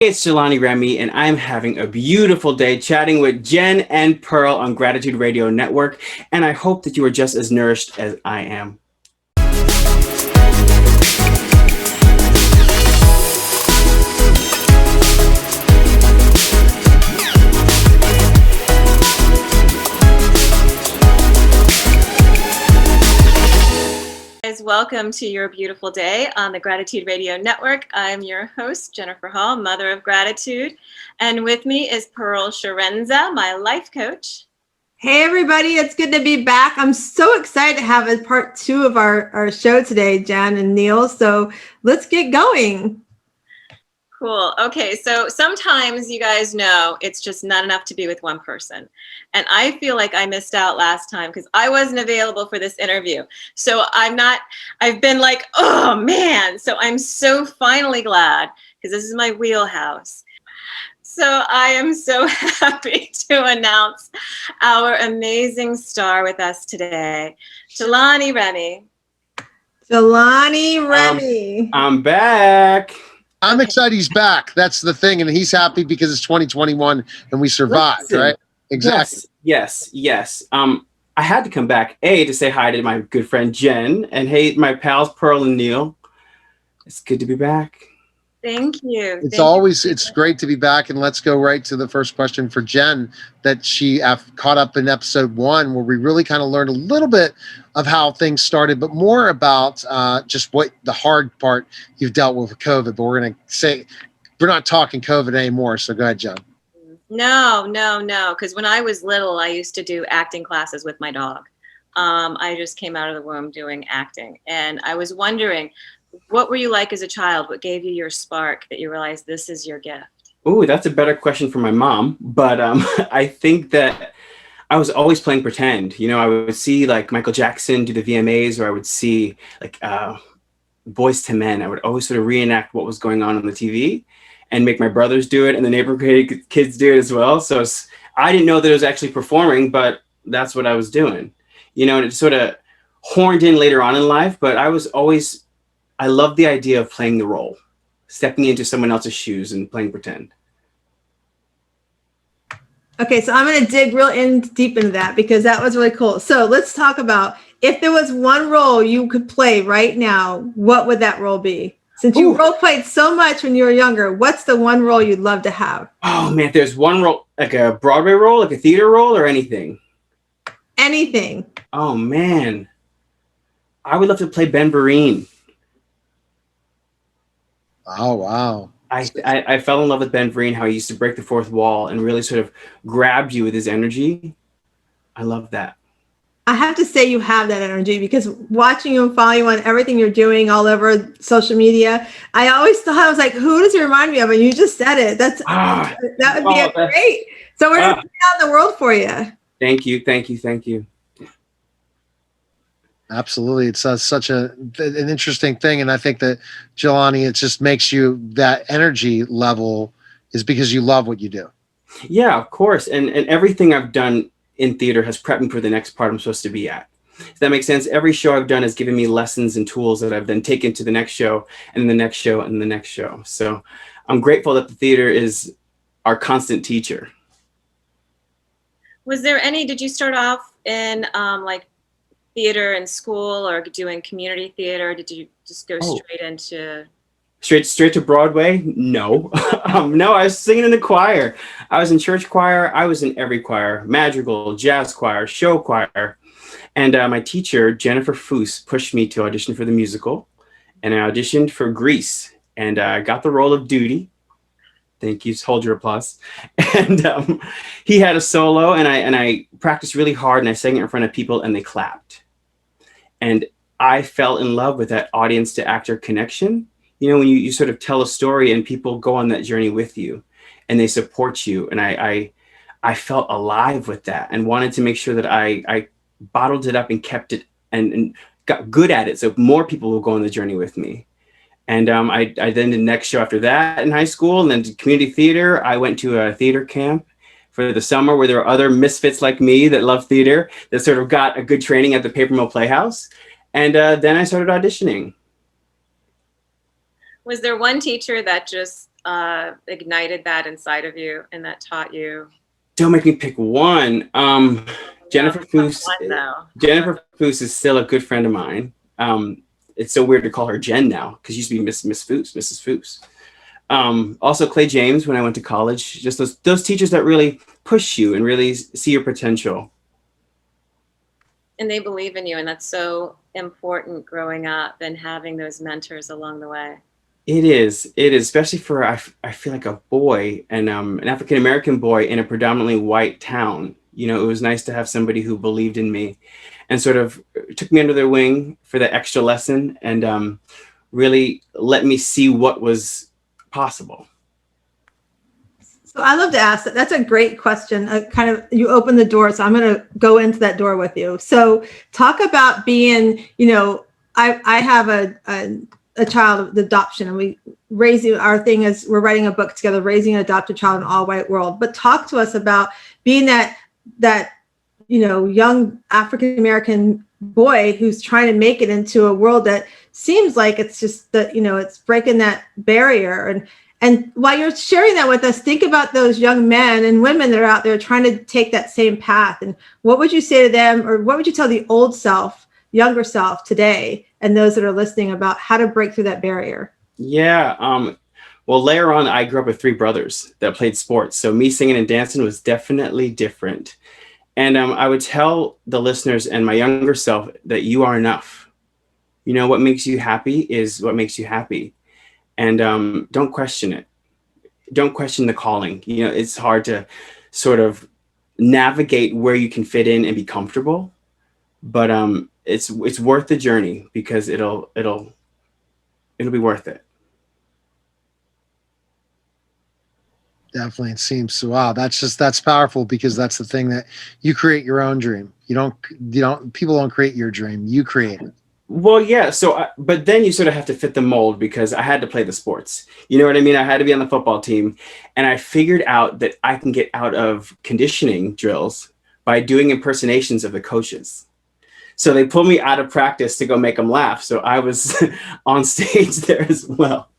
It's Jelani Remy, and I'm having a beautiful day chatting with Jenn and Pearl on Gratitude Radio Network, and I hope that you are just as nourished as I am. Welcome to your beautiful day on the Gratitude Radio Network. I'm your host, Jennifer Hall, Mother of Gratitude. And with me is Pearl Chiarenza, my life coach. Hey, everybody. It's good to be back. I'm so excited to have a part 2 of our show today, Jen and Neil. So let's get going. Cool. Okay, so sometimes you guys know it's just not enough to be with one person. And I feel like I missed out last time because I wasn't available for this interview. So I've been like, oh man. So I'm so finally glad because this is my wheelhouse. So I am so happy to announce our amazing star with us today, Jelani Remy. Jelani Remy. I'm back. I'm excited he's back. That's the thing. And he's happy because it's 2021 and we survived, right? Exactly. Yes. I had to come back, to say hi to my good friend Jenn, and hey, my pals Pearl and Neil. It's good to be back. Thank you. It's great to be back. And let's go right to the first question for Jenn that she caught up in episode 1, where we really kind of learned a little bit of how things started, but more about just what the hard part you've dealt with COVID. But we're going to say we're not talking COVID anymore. So go ahead, Jenn. No. Because when I was little, I used to do acting classes with my dog. I just came out of the womb doing acting. And I was wondering, what were you like as a child? What gave you your spark that you realized this is your gift? Oh, that's a better question for my mom. But I think that I was always playing pretend. You know, I would see like Michael Jackson do the VMAs, or I would see like Boys to Men. I would always sort of reenact what was going on the TV and make my brothers do it and the neighborhood kids do it as well. So I didn't know that it was actually performing, but that's what I was doing. You know, and it sort of horned in later on in life, but I love the idea of playing the role, stepping into someone else's shoes and playing pretend. Okay, so I'm going to dig real deep into that because that was really cool. So let's talk about if there was one role you could play right now, what would that role be? Since you role played so much when you were younger, what's the one role you'd love to have? Oh man, if there's one role, like a Broadway role, like a theater role, or anything? Anything. Oh man, I would love to play Ben Vereen. Oh, wow. I fell in love with Ben Vereen, how he used to break the fourth wall and really sort of grabbed you with his energy. I love that. I have to say you have that energy because watching you and following you on everything you're doing all over social media, I always thought, I was like, who does he remind me of? And you just said it. That would be great. So we're going to put it out in the world for you. Thank you. Absolutely. It's such an interesting thing. And I think that, Jelani, it just makes you that energy level is because you love what you do. Yeah, of course. And everything I've done in theater has prepped me for the next part I'm supposed to be at. Does that make sense? Every show I've done has given me lessons and tools that I've then taken to the next show and the next show and the next show. So I'm grateful that the theater is our constant teacher. Did you start off in theater in school or doing community theater? Did you just go straight into straight to Broadway? No. No, I was singing in the choir. I was in church choir. I was in every choir: madrigal, jazz choir, show choir. And my teacher, Jennifer Foose, pushed me to audition for the musical, and I auditioned for Grease, and I got the role of Duty. Thank you. Hold your applause. And he had a solo, and I practiced really hard, and I sang it in front of people, and they clapped. And I fell in love with that audience to actor connection. You know, when you sort of tell a story and people go on that journey with you and they support you. And I felt alive with that and wanted to make sure that I bottled it up and kept it and got good at it. So more people will go on the journey with me. And I then did the next show after that in high school, and then to community theater. I went to a theater camp for the summer where there were other misfits like me that love theater that sort of got a good training at the Paper Mill Playhouse. And then I started auditioning. Was there one teacher that just ignited that inside of you and that taught you? Don't make me pick one. Jennifer Foose. Jennifer Foose is still a good friend of mine. It's so weird to call her Jenn now because she used to be Miss Foose, Mrs. Foose. Also Clay James when I went to college. Just those teachers that really push you and really see your potential. And they believe in you, and that's so important growing up and having those mentors along the way. It is, especially for, I feel like a boy and an African-American boy in a predominantly white town. You know, it was nice to have somebody who believed in me and sort of took me under their wing for the extra lesson and really let me see what was possible. So I love to ask that. That's a great question. Kind of, you open the door, so I'm going to go into that door with you. So talk about being, you know, I have a child of adoption, and we raising, our thing is we're writing a book together, raising an adopted child in an all white world. But talk to us about being that you know, young African-American boy who's trying to make it into a world that seems like it's just that, you know, it's breaking that barrier. And while you're sharing that with us, think about those young men and women that are out there trying to take that same path. And what would you say to them, or what would you tell the old self, younger self today, and those that are listening about how to break through that barrier? Yeah. Well, later on, I grew up with 3 brothers that played sports. So me singing and dancing was definitely different. And I would tell the listeners and my younger self that you are enough. You know, what makes you happy is what makes you happy. And don't question it. Don't question the calling. You know, it's hard to sort of navigate where you can fit in and be comfortable. But it's worth the journey because it'll be worth it. Definitely. It seems so. Wow. That's powerful, because that's the thing, that you create your own dream. People don't create your dream. You create it. Well, yeah. So, but then you sort of have to fit the mold, because I had to play the sports. You know what I mean? I had to be on the football team, and I figured out that I can get out of conditioning drills by doing impersonations of the coaches. So they pulled me out of practice to go make them laugh. So I was on stage there as well.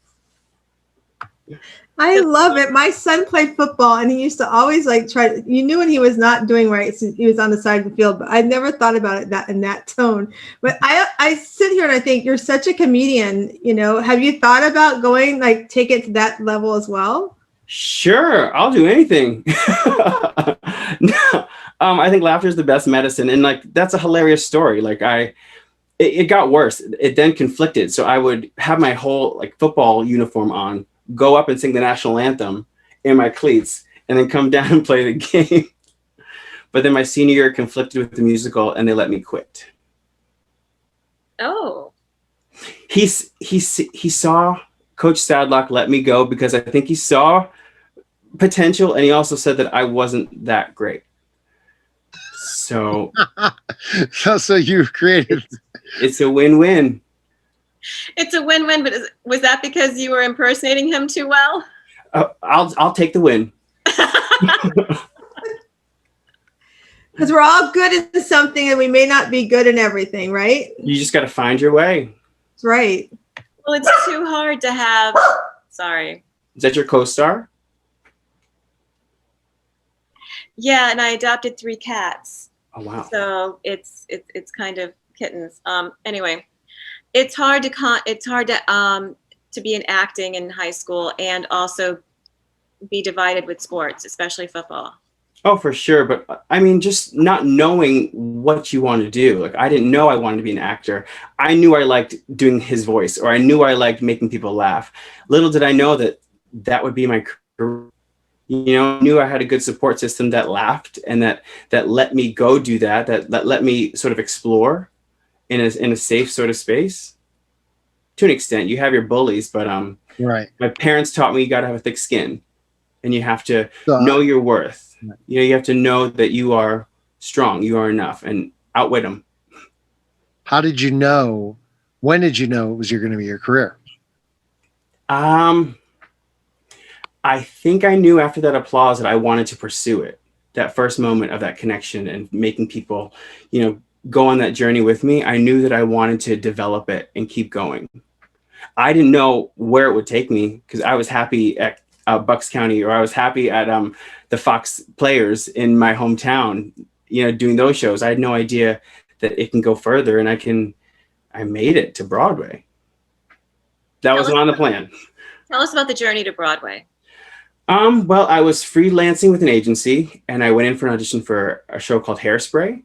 I love it. My son played football, and he used to always you knew when he was not doing right, so he was on the side of the field, but I never thought about it in that tone. But I sit here and I think you're such a comedian, you know. Have you thought about going, take it to that level as well? Sure. I'll do anything. No, I think laughter is the best medicine. And that's a hilarious story. It got worse. It then conflicted. So I would have my whole football uniform on, go up and sing the national anthem in my cleats, and then come down and play the game. But then my senior year conflicted with the musical, and they let me quit. Oh. He saw Coach Sadlock let me go because I think he saw potential, and he also said that I wasn't that great. So so you created. It's a win-win. It's a win-win, but was that because you were impersonating him too well? I'll take the win. Because we're all good in something, and we may not be good in everything, right? You just got to find your way. That's right. Well, it's too hard to have. Sorry. Is that your co-star? Yeah, and I adopted 3 cats. Oh wow. So it's kind of kittens. Anyway, it's hard to be in acting in high school and also be divided with sports, especially football. Oh, for sure. But I mean, just not knowing what you want to do. I didn't know I wanted to be an actor. I knew I liked doing his voice, or I knew I liked making people laugh. Little did I know that would be my career. You know, I knew I had a good support system that laughed and that let me go do that let me sort of explore in a safe sort of space. To an extent, you have your bullies, but right. My parents taught me you got to have a thick skin, and you have to know your worth. You know, you have to know that you are strong, you are enough, and outwit them. How did you know? When did you know it was going to be your career? I think I knew after that applause that I wanted to pursue it. That first moment of that connection and making people, you know, go on that journey with me. I knew that I wanted to develop it and keep going. I didn't know where it would take me because I was happy at Bucks County, or I was happy at the Fox Players in my hometown, doing those shows. I had no idea that it can go further, and I made it to Broadway. That wasn't on the plan. Tell us about the journey to Broadway. Well, I was freelancing with an agency, and I went in for an audition for a show called Hairspray.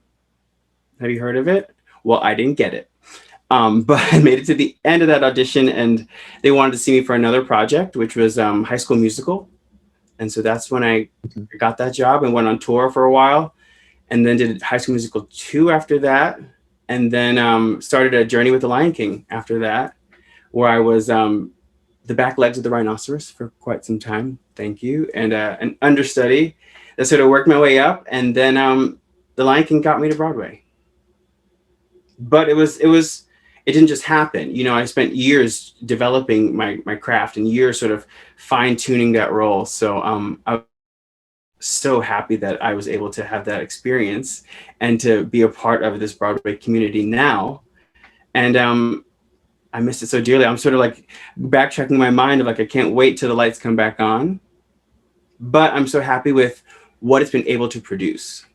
Have you heard of it? Well, I didn't get it. But I made it to the end of that audition, and they wanted to see me for another project, which was High School Musical. And so that's when I got that job and went on tour for a while, and then did High School Musical 2 after that, and then started a journey with The Lion King after that, where I was the back legs of the rhinoceros for quite some time. Thank you. And an understudy that sort of worked my way up, and then The Lion King got me to Broadway. But it didn't just happen. I spent years developing my craft and years sort of fine tuning that role. So I'm so happy that I was able to have that experience and to be a part of this Broadway community now. And I missed it so dearly. I'm sort of like backtracking my mind of like, I can't wait till the lights come back on. But I'm so happy with what it's been able to produce.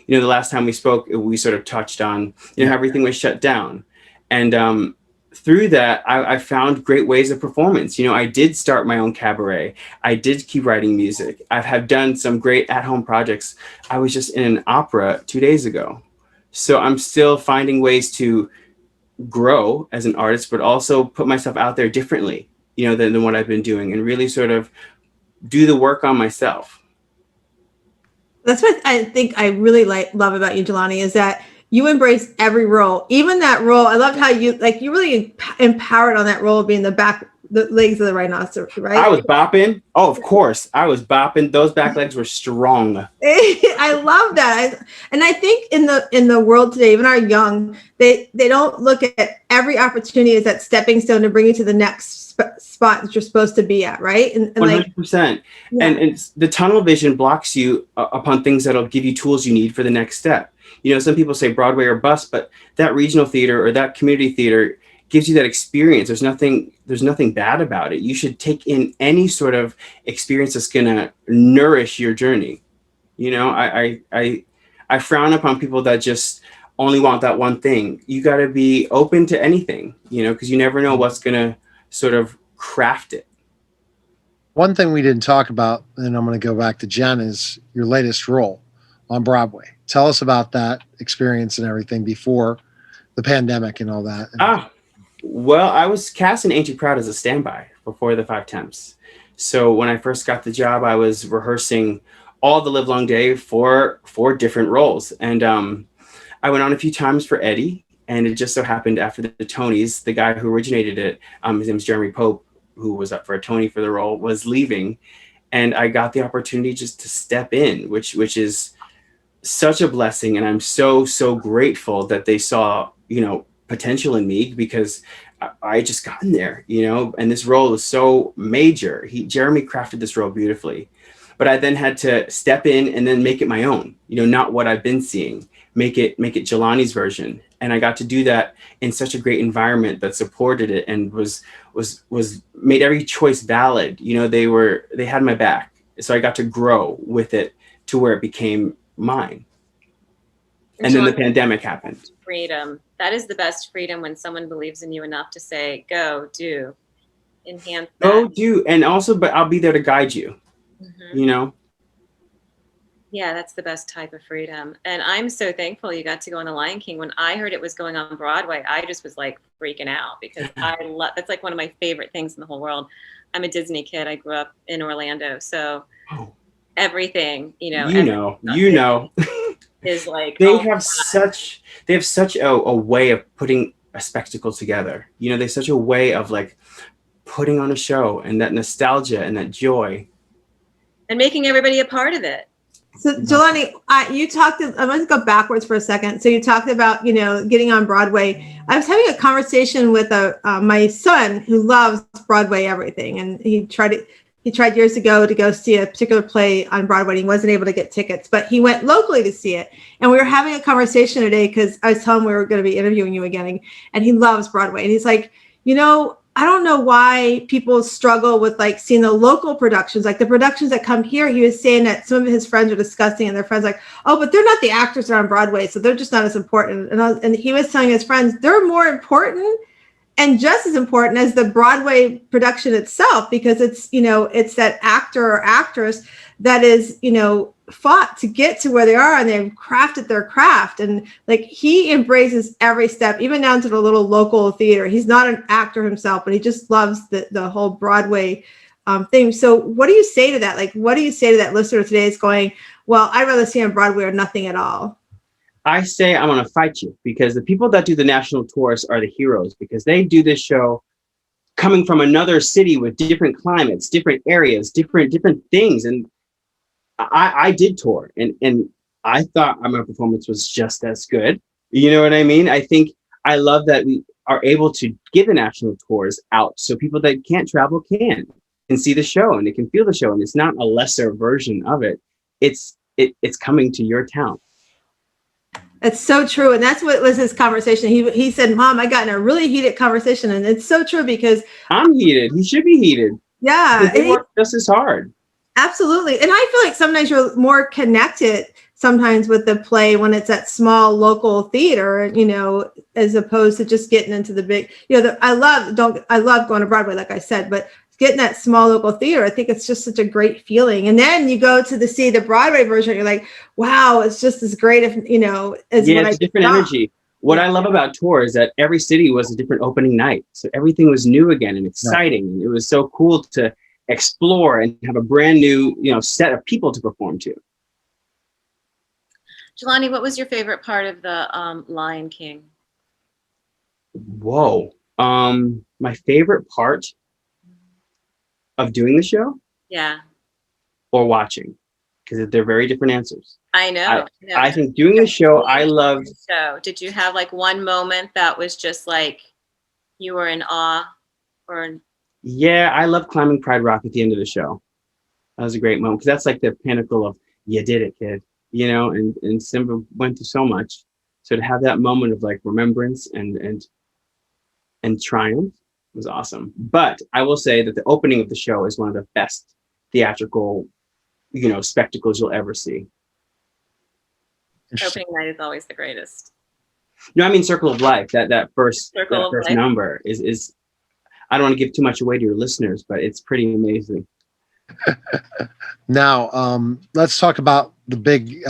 The last time we spoke, we sort of touched on, how everything was shut down. And through that, I found great ways of performance. I did start my own cabaret. I did keep writing music. Have done some great at-home projects. I was just in an opera 2 days ago. So I'm still finding ways to grow as an artist, but also put myself out there differently, than what I've been doing, and really sort of do the work on myself. That's what I think I really love about you, Jelani, is that you embrace every role, even that role. I loved how you really empowered on that role of being the legs of the rhinoceros, right? I was bopping. Oh, of course. I was bopping. Those back legs were strong. I love that. And I think in the world today, even our young, they don't look at every opportunity as that stepping stone to bring you to the next spot that you're supposed to be at, right? And 100%. Yeah. And the tunnel vision blocks you upon things that'll give you tools you need for the next step. Some people say Broadway or bust, but that regional theater or that community theater gives you that experience. There's nothing bad about it. You should take in any sort of experience that's gonna nourish your journey. I frown upon people that just only want that one thing. You got to be open to anything, because you never know what's gonna sort of craft it. One thing we didn't talk about, and I'm going to go back to Jenn, is your latest role on Broadway. Tell us about that experience and everything before the pandemic and all that. Well, I was cast in Ain't You Proud as a standby before the 5 Temps. So when I first got the job, I was rehearsing all the livelong day for 4 different roles. And I went on a few times for Eddie. And it just so happened after the Tonys, the guy who originated it, his name is Jeremy Pope, who was up for a Tony for the role, was leaving. And I got the opportunity just to step in, which is such a blessing. And I'm so, so grateful that they saw, potential in me, because I just gotten there, and this role is so major. Jeremy crafted this role beautifully, but I then had to step in and then make it my own, not what I've been seeing, make it Jelani's version. And I got to do that in such a great environment that supported it and was made every choice valid. They had my back. So I got to grow with it to where it became mine. And then the pandemic happened. Freedom. That is the best freedom, when someone believes in you enough to say, go, do, enhance that. Go, do. And also, but I'll be there to guide you, Yeah, that's the best type of freedom. And I'm so thankful you got to go on The Lion King. When I heard it was going on Broadway, I just was like freaking out, because that's like one of my favorite things in the whole world. I'm a Disney kid. I grew up in Orlando. So everything, is like, they have such a way of putting a spectacle together. They have such a way of like putting on a show, and that nostalgia and that joy. And making everybody a part of it. So Jelani, you talked, I want to go backwards for a second. So you talked about, getting on Broadway. I was having a conversation with my son who loves Broadway everything. And he tried years ago to go see a particular play on Broadway. And he wasn't able to get tickets, but he went locally to see it. And we were having a conversation today, because I was telling him we were going to be interviewing you again, and he loves Broadway. And he's like, I don't know why people struggle with like seeing the local productions, like the productions that come here. He was saying that some of his friends are discussing, and their friends like, oh, but they're not the actors that are on Broadway, so they're just not as important. And he was telling his friends they're more important and just as important as the Broadway production itself, because it's, you know, it's that actor or actress that is, you know, fought to get to where they are, and they've crafted their craft. And like, he embraces every step, even down to the little local theater. He's not an actor himself, but he just loves the whole Broadway thing. So what do you say to that? Like, what do you say to that listener today is going, well, I'd rather see on Broadway or nothing at all? I say I'm going to fight you, because the people that do the national tours are the heroes, because they do this show coming from another city with different climates, different areas, different things. And I did tour, and I thought my performance was just as good. You know what I mean? I think I love that we are able to give the national tours out so people that can't travel can see the show, and they can feel the show. And it's not a lesser version of it. It's coming to your town. It's so true. And that's what was his conversation. He said, Mom, I got in a really heated conversation. And it's so true, because I'm heated. He should be heated. Yeah. They work just as hard. Absolutely. And I feel like sometimes you're more connected sometimes with the play when it's at small local theater, you know, as opposed to just getting into the big, you know, I love going to Broadway, like I said, but getting that small local theater, I think it's just such a great feeling. And then you go to see the Broadway version, you're like, wow, it's just as great, if, you know, as yeah, what it's a different energy. What I love about tour is that every city was a different opening night. So everything was new again and exciting. Right. And it was so cool to explore and have a brand new, you know, set of people to perform to. Jelani, what was your favorite part of the Lion King? Whoa. My favorite part of doing the show? Yeah. Or watching? Because they're very different answers. I know. I think doing the show, I loved. So did you have like one moment that was just like you were in awe? Or yeah, I love climbing Pride Rock at the end of the show. That was a great moment, because that's like the pinnacle of, you did it, kid. You know, and Simba went through so much. So to have that moment of like remembrance and triumph was awesome. But I will say that the opening of the show is one of the best theatrical, you know, spectacles you'll ever see. Opening night is always the greatest. No, I mean Circle of Life. That first number is I don't want to give too much away to your listeners, but it's pretty amazing. Now, let's talk about the big,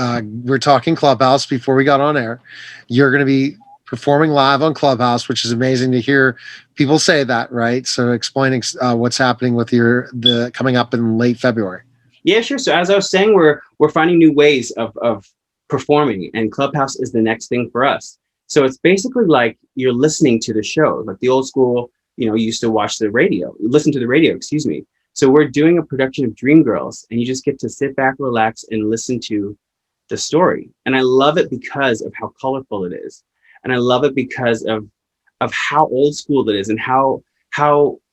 we're talking Clubhouse before we got on air. You're going to be performing live on Clubhouse, which is amazing to hear people say that, right? So explaining what's happening with the coming up in late February. Yeah, sure. So as I was saying, we're finding new ways of performing, and Clubhouse is the next thing for us. So it's basically like you're listening to the show, like the old school, you know, you used to watch the radio, listen to the radio, excuse me. So we're doing a production of Dreamgirls, and you just get to sit back, relax, and listen to the story. And I love it because of how colorful it is. And I love it because of how old school it is, and how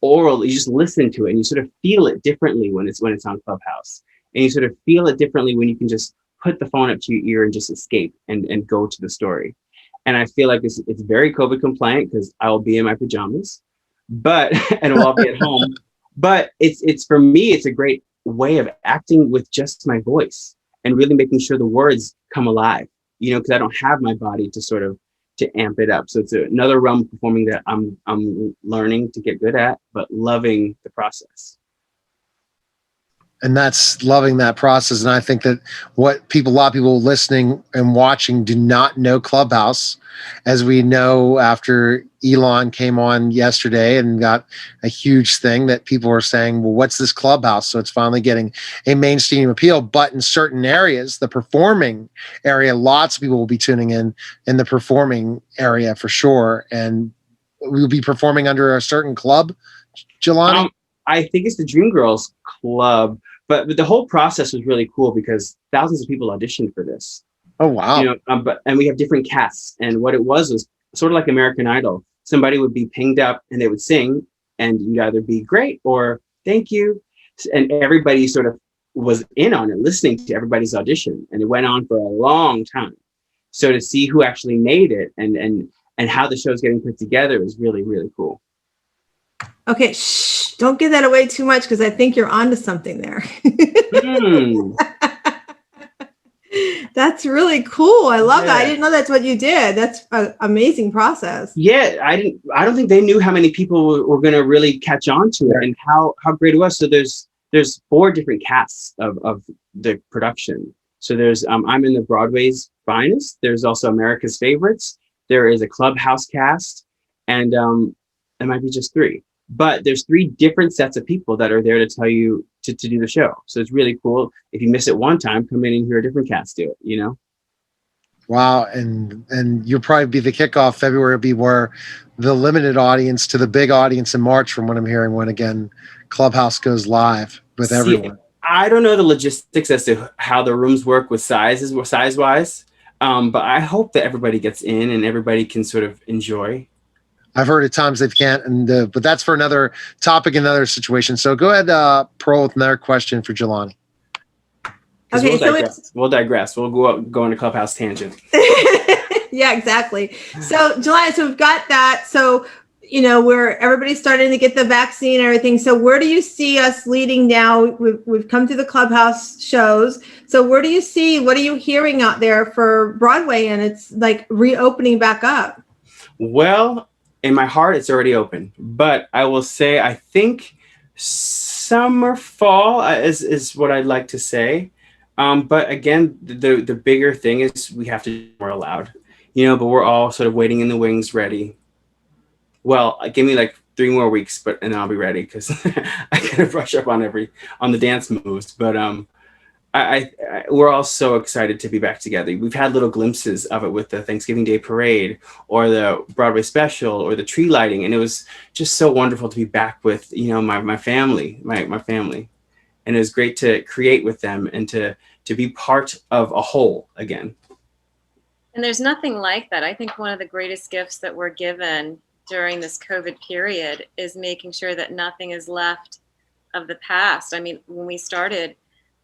oral. You just listen to it and you sort of feel it differently when it's on Clubhouse. And you sort of feel it differently when you can just put the phone up to your ear and just escape and go to the story. And I feel like it's very COVID compliant, because I will be in my pajamas, but and I'll be at home. But it's for me, it's a great way of acting with just my voice and really making sure the words come alive, you know, because I don't have my body to amp it up. So it's another realm of performing that I'm learning to get good at, but loving the process. And that's loving that process. And I think that a lot of people listening and watching do not know Clubhouse, as we know after Elon came on yesterday and got a huge thing that people are saying, well, what's this Clubhouse? So it's finally getting a mainstream appeal. But in certain areas, the performing area, lots of people will be tuning in the performing area for sure. And we'll be performing under a certain club, Jelani? I think it's the Dreamgirls Club. But the whole process was really cool, because thousands of people auditioned for this. Oh, wow. You know, and we have different casts. And what it was sort of like American Idol. Somebody would be pinged up and they would sing, and you'd either be great or thank you. And everybody sort of was in on it, listening to everybody's audition. And it went on for a long time. So to see who actually made it and how the show's getting put together is really, really cool. Okay, shh, don't give that away too much because I think you're onto something there. Hmm. That's really cool. I love that. I Yeah. didn't know that's what you did. That's an amazing process. Yeah, I don't think they knew how many people were going to really catch on to it and how great it was. So there's 4 different casts of the production. So there's I'm in the Broadway's finest. There's also America's favorites. There is a Clubhouse cast, and it might be just 3. But there's 3 different sets of people that are there to tell you to do the show. So it's really cool. If you miss it one time, come in and hear a different cast do it. You know. Wow, and you'll probably be the kickoff. February will be where the limited audience to the big audience in March, from what I'm hearing, when again Clubhouse goes live with everyone. I don't know the logistics as to how the rooms work with size wise, but I hope that everybody gets in and everybody can sort of enjoy. I've heard at times they can't, but that's for another topic, another situation. So go ahead, Pearl, with another question for Jelani. Okay, we'll digress. We'll go on a Clubhouse tangent. Yeah, exactly. So July, so we've got that. So, where everybody's starting to get the vaccine and everything. So where do you see us leading now? We've come to the Clubhouse shows. So where do you see, what are you hearing out there for Broadway? And it's like reopening back up. Well, in my heart, it's already open. But I will say, I think summer, fall is what I'd like to say. But again, the bigger thing is we have to be more allowed, but we're all sort of waiting in the wings, ready. Well, give me like 3 more weeks, and I'll be ready because I gotta brush up on the dance moves. But we're all so excited to be back together. We've had little glimpses of it with the Thanksgiving Day Parade or the Broadway special or the tree lighting. And it was just so wonderful to be back with, my family, my family. And it was great to create with them and to be part of a whole again. And there's nothing like that. I think one of the greatest gifts that we're given during this COVID period is making sure that nothing is left of the past. I mean, when we started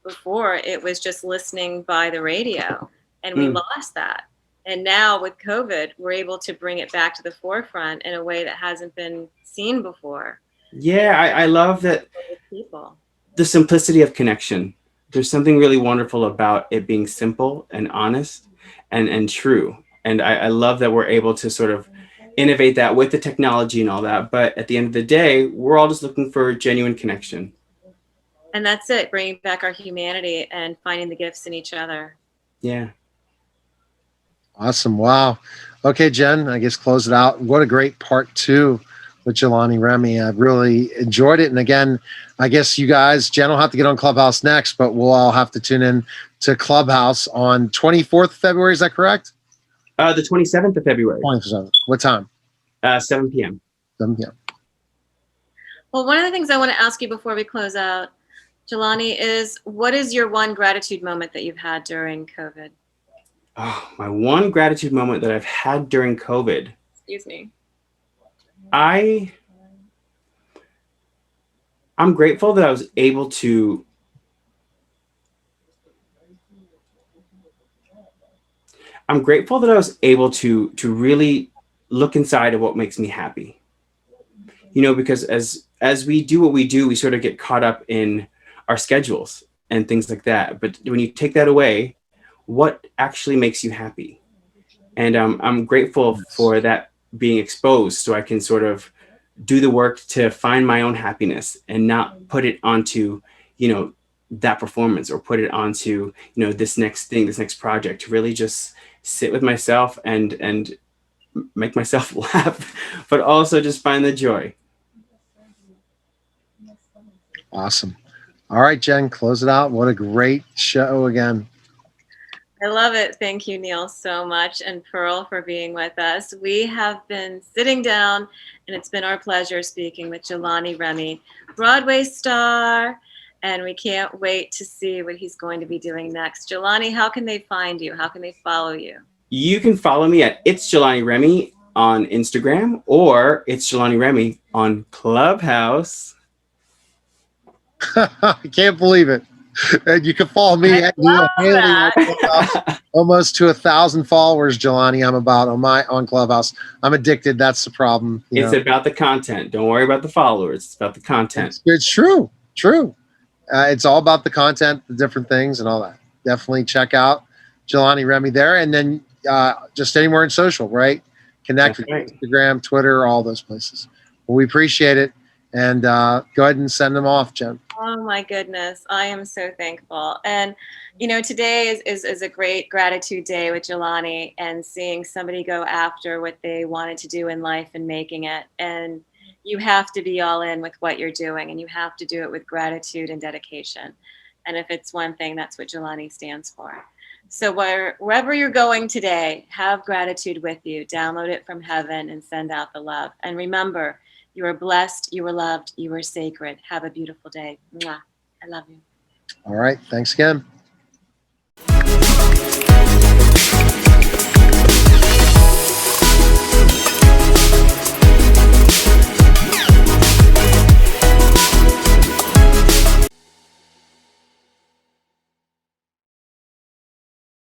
before, it was just listening by the radio, and we lost that. And now with COVID, we're able to bring it back to the forefront in a way that hasn't been seen before. Yeah, I love that. People. The simplicity of connection. There's something really wonderful about it being simple and honest and true. And I love that we're able to sort of innovate that with the technology and all that. But at the end of the day, we're all just looking for genuine connection. And that's it, bringing back our humanity and finding the gifts in each other. Yeah. Awesome. Wow. Okay, Jen, I guess close it out. What a great part 2 with Jelani Remy. I really enjoyed it. And again, I guess you guys, Jen will have to get on Clubhouse next, but we'll all have to tune in to Clubhouse on 24th of February. Is that correct? The 27th of February. 27th. What time? 7 p.m. 7 p.m. Well, one of the things I want to ask you before we close out, Jelani, is what is your one gratitude moment that you've had during COVID? Oh, my one gratitude moment that I've had during COVID. Excuse me. I'm grateful that I was able to really look inside of what makes me happy. Because as we do what we do, we sort of get caught up in our schedules and things like that. But when you take that away, what actually makes you happy? And I'm grateful for that being exposed so I can sort of do the work to find my own happiness and not put it onto, that performance or put it onto, this next thing, this next project, to really just sit with myself and make myself laugh, but also just find the joy. Awesome. All right, Jen, close it out. What a great show again. I love it. Thank you, Neil, so much. And Pearl for being with us. We have been sitting down, and it's been our pleasure speaking with Jelani Remy, Broadway star, and we can't wait to see what he's going to be doing next. Jelani, how can they find you? How can they follow you? You can follow me at It's Jelani Remy on Instagram, or It's Jelani Remy on Clubhouse. I can't believe it. And you can follow me I at love Neil Haley that. on Clubhouse. Almost to 1,000 followers, Jelani. I'm about on Clubhouse. I'm addicted. That's the problem. It's about the content. Don't worry about the followers. It's about the content. It's true. True. It's all about the content, the different things, and all that. Definitely check out Jelani Remy there, and then just anywhere in social, right? Connect with Instagram, Twitter, all those places. Well, we appreciate it, and go ahead and send them off, Jen. Oh my goodness, I am so thankful. And today is a great gratitude day with Jelani, and seeing somebody go after what they wanted to do in life and making it. And you have to be all in with what you're doing, and you have to do it with gratitude and dedication. And if it's one thing, that's what Jelani stands for. So wherever you're going today, have gratitude with you. Download it from heaven and send out the love. And remember, you are blessed, you are loved, you are sacred. Have a beautiful day. Mwah. I love you. All right. Thanks again.